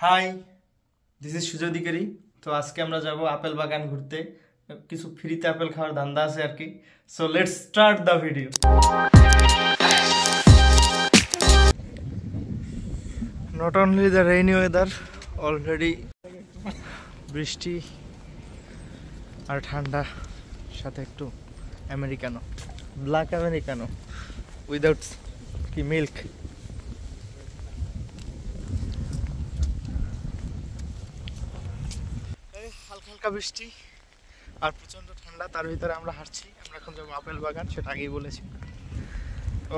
High, this is Sujoy অধিকারী। তো আজকে আমরা যাব আপেল বাগান ঘুরতে। কিছু ফ্রিতে আপেল খাওয়ার ধান্দা আছে আর কি। So let's start the video. Not only the rainy weather, already বৃষ্টি আর ঠান্ডা, সাথে একটু আমেরিকানো, ব্ল্যাক আমেরিকানো উইদাউট কি মিল্ক। হালকা হালকা বৃষ্টি আর প্রচন্ড ঠান্ডা, তার ভিতরে আমরা হাঁটছি। আমরা এখন যাবো আপেল বাগান, সেটা আগেই বলেছি।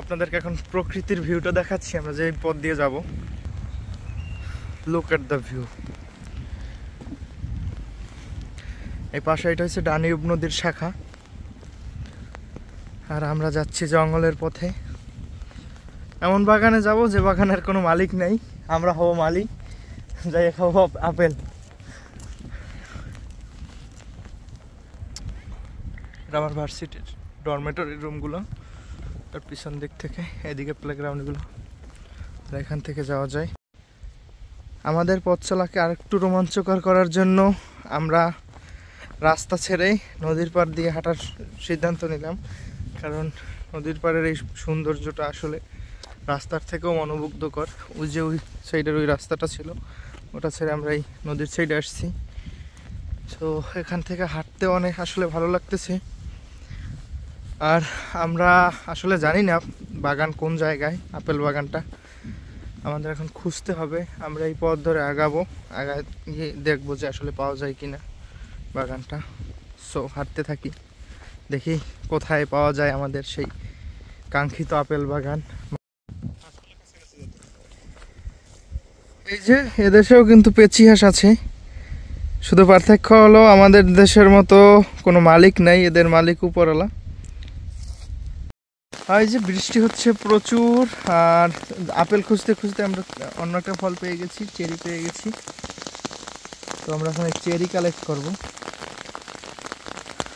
আপনাদেরকে এখন প্রকৃতির ভিউটা দেখাচ্ছি। আমরা যে পথ দিয়ে যাব, লুক এট দ্য ভিউ। এই পাশে এটা হচ্ছে ডানিউব নদীর শাখা, আর আমরা যাচ্ছি জঙ্গলের পথে। এমন বাগানে যাব যে বাগানের কোনো মালিক নেই, আমরা হব মালিক, যাই খাবো আপেল। এটা আমার ভার্সিটির ডরমেটরি রুমগুলো, তার পিছন দিক থেকে এদিকে প্লেগ্রাউন্ডগুলো, এখান থেকে যাওয়া যায়। আমাদের পথ চলাকে আরেকটু রোমাঞ্চকর করার জন্য আমরা রাস্তা ছেড়ে নদীর পাড় দিয়ে হাঁটার সিদ্ধান্ত নিলাম, কারণ নদীর পাড়ের এই সৌন্দর্যটা আসলে রাস্তার থেকেও মনোমুগ্ধকর। ওই যে ওই সাইডের ওই রাস্তাটা ছিল, ওটা ছেড়ে আমরা এই নদীর সাইডে আসছি। তো এখান থেকে হাঁটতে অনেক আসলে ভালো লাগতেছে। আর আমরা আসলে জানি না বাগান কোন জায়গায়, আপেল বাগানটা আমাদের এখন খুঁজতে হবে। আমরা এই পথ ধরে আগাবো, গিয়ে দেখবো যে আসলে পাওয়া যায় কিনা বাগানটা। সো হাঁটতে থাকি, দেখি কোথায় পাওয়া যায় আমাদের সেই কাঙ্ক্ষিত আপেল বাগান। এই যে এদেশেও কিন্তু পেচিহাঁস আছে, শুধু পার্থক্য হলো আমাদের দেশের মতো কোনো মালিক নাই, এদের মালিক উপরওয়ালা। এই যে বৃষ্টি হচ্ছে প্রচুর, আর আপেল খুঁজতে খুঁজতে আমরা অন্য একটা ফল পেয়ে গেছি, চেরি পেয়ে গেছি। তো আমরা এখন চেরি কালেক্ট করব।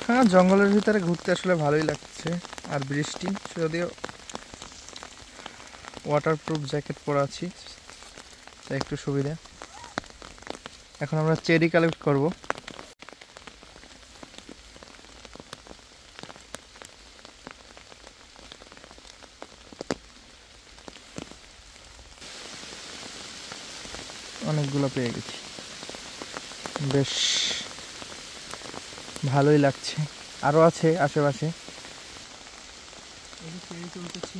হ্যাঁ, জঙ্গলের ভিতরে ঘুরতে আসলে ভালোই লাগছে। আর বৃষ্টি, যদিও ওয়াটারপ্রুফ জ্যাকেট পরা আছি, তাই একটু সুবিধা। এখন আমরা চেরি কালেক্ট করব। অনেকগুলো পেয়ে গেছি, বেশ ভালোই লাগছে। আরও আছে আশেপাশে। এই যে চেরি তুলতেছি,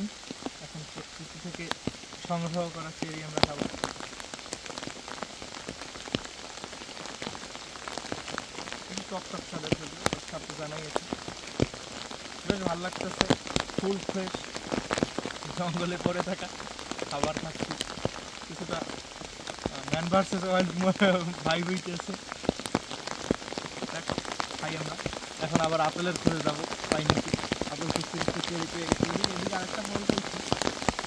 এখন প্রকৃতি থেকে সংগ্রহ করা চেরি আমরা খাবো। টক টক স্বাদের, স্বাদ তো জানাই গেছে। বেশ ভালো লাগতেছে, ফুল ফ্রেশ, জঙ্গলে পড়ে থাকা খাবার খাচ্ছি। কিছুটা ম্যান ভার্সেস ওয়াইল্ড ভাই হইতেছে। খাই আমরা। এখন আবার আপেলের খুঁজে যাবো, পাই নাকি। আপেল খুঁজতে খুঁজতে চেরি পেয়ে গেছি। এদিকে আরেকটা ফল পেয়েছি,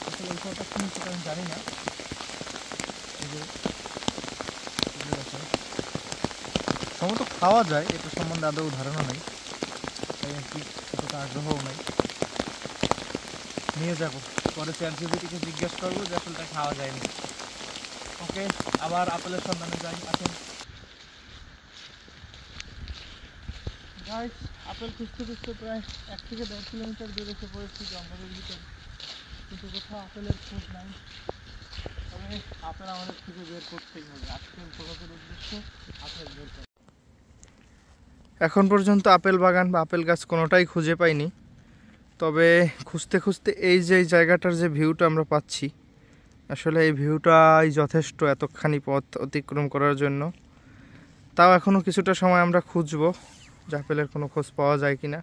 আসলে এই ফলটা কি সেটা আমি জানি না। এই যে সম্ভবত খাওয়া যায়, এটা সম্বন্ধে আদৌ ধারণা নেই, তাই আর কি এতটা আগ্রহও নেই। নিয়ে যাবো, পরে চ্যাটজিপিটিকে জিজ্ঞেস করবো যে আসলটা খাওয়া যায়নি। ওকে, আবার আপেলের সন্ধানে যাই। আসুন গাইস, আপেল খুঁজতে খুঁজতে প্রায় 1 থেকে 1.5 কিলোমিটার দূরে এসে পড়েছি জঙ্গলের ভিতরে, কিন্তু কোথাও আপেলের খোঁজ নাই। তবে আপেল আমাদের খুঁজে বের করতেই হবে। আজকের ব্লগের উদ্দেশ্য আপেল বের করা। এখন পর্যন্ত আপেল বাগান বা আপেল গাছ কোনোটাই খুঁজে পাইনি। তবে খুঁজতে খুঁজতে এই যে জায়গাটার যে ভিউটা আমরা পাচ্ছি, আসলে এই ভিউটাই যথেষ্ট এতখানি পথ অতিক্রম করার জন্য। তাও এখনও কিছুটা সময় আমরা খুঁজবো যে আপেলের কোনো খোঁজ পাওয়া যায় কি না।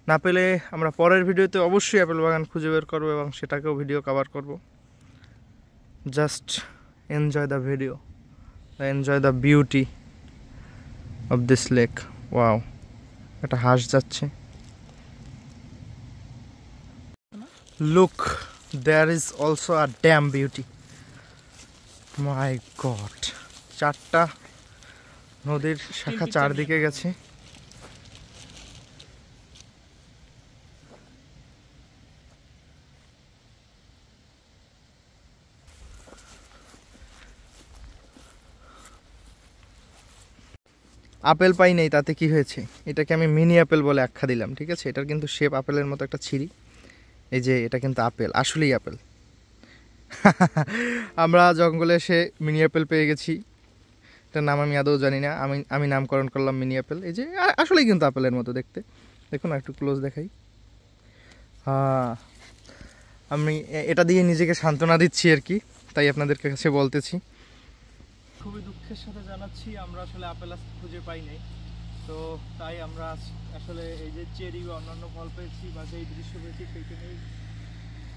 না পেলে আমরা পরের ভিডিওতে অবশ্যই আপেল বাগান খুঁজে বের করবো এবং সেটাকেও ভিডিও কভার করব। Just enjoy the video, enjoy the beauty of this lake. Wow, একটা হাঁস যাচ্ছে। Look, there is also a dam beauty. My god, 4টা নদীর শাখা চারদিকে গেছে। আপেল পাই নাই তাতে কি হয়েছে, এটাকে আমি মিনি আপেল বলে আখ্যা দিলাম, ঠিক আছে। এটার কিন্তু শেপ আপেলের মতো একটা ছিঁড়ি, এই যে এটা কিন্তু আপেল, আসলেই আপেল। আমরা জঙ্গলে এসে মিনি আপেল পেয়ে গেছি, এটার নাম আমি আদৌ জানি না, আমি নামকরণ করলাম মিনি আপেল। এই যে আসলেই কিন্তু আপেলের মতো দেখতে, দেখুন একটু ক্লোজ দেখাই। আমি এটা দিয়ে নিজেকে সান্ত্বনা দিচ্ছি আর কি, তাই আপনাদের কাছে বলতেছি। খুবই দুঃখের সাথে জানাচ্ছি আমরা আসলে আপেল আজকে খুঁজে পাই নাই। তো তাই আমরা আসলে এই যে চেরি বা অন্যান্য ফল পেয়েছি বা যেই দৃশ্য পেয়েছি সেইটা নিয়েই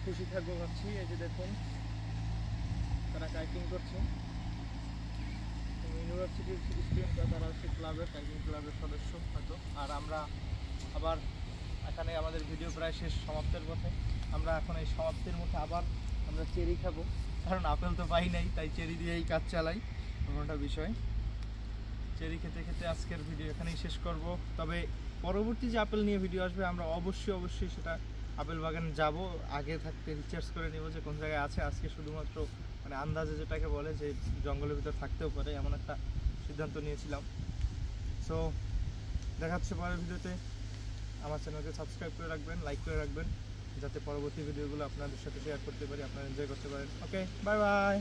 খুশি থাকবো ভাবছি। এই যে দেখুন তারা কাইকিং করছে, ইউনিভার্সিটির স্টুডেন্টরা, তারা হচ্ছে ক্লাবের কাইকিং ক্লাবের সদস্য হয়তো। আর আমরা আবার এখানে আমাদের ভিডিও প্রায় শেষ সমাপ্তের পথে, আমরা এখন এই সমাপ্তির মুখে আবার আমরা চেরি খাবো, কারণ আপেল তো পাই নাই, তাই চেরি দিয়েই কাজ চালাই, কোনোটা বিষয়। চেরি খেতে খেতে আজকের ভিডিও এখানেই শেষ করব। তবে পরবর্তী যে আপেল নিয়ে ভিডিও আসবে আমরা অবশ্যই সেটা আপেল বাগানে যাব, আগে থাকতে রিসার্চ করে নেব যে কোন জায়গায় আছে। আজকে শুধুমাত্র মানে আন্দাজে যেটাকে বলে যে জঙ্গলের ভিতর থাকতেও পারে, এমন একটা সিদ্ধান্ত নিয়েছিলাম। সো দেখা হচ্ছে পরের ভিডিওতে। আমার চ্যানেলকে সাবস্ক্রাইব করে রাখবেন, লাইক করে রাখবেন, যাতে পরবর্তী ভিডিওগুলো আপনাদের সাথে শেয়ার করতে পারি, আপনারা এনজয় করতে পারেন। ওকে, বাই বাই।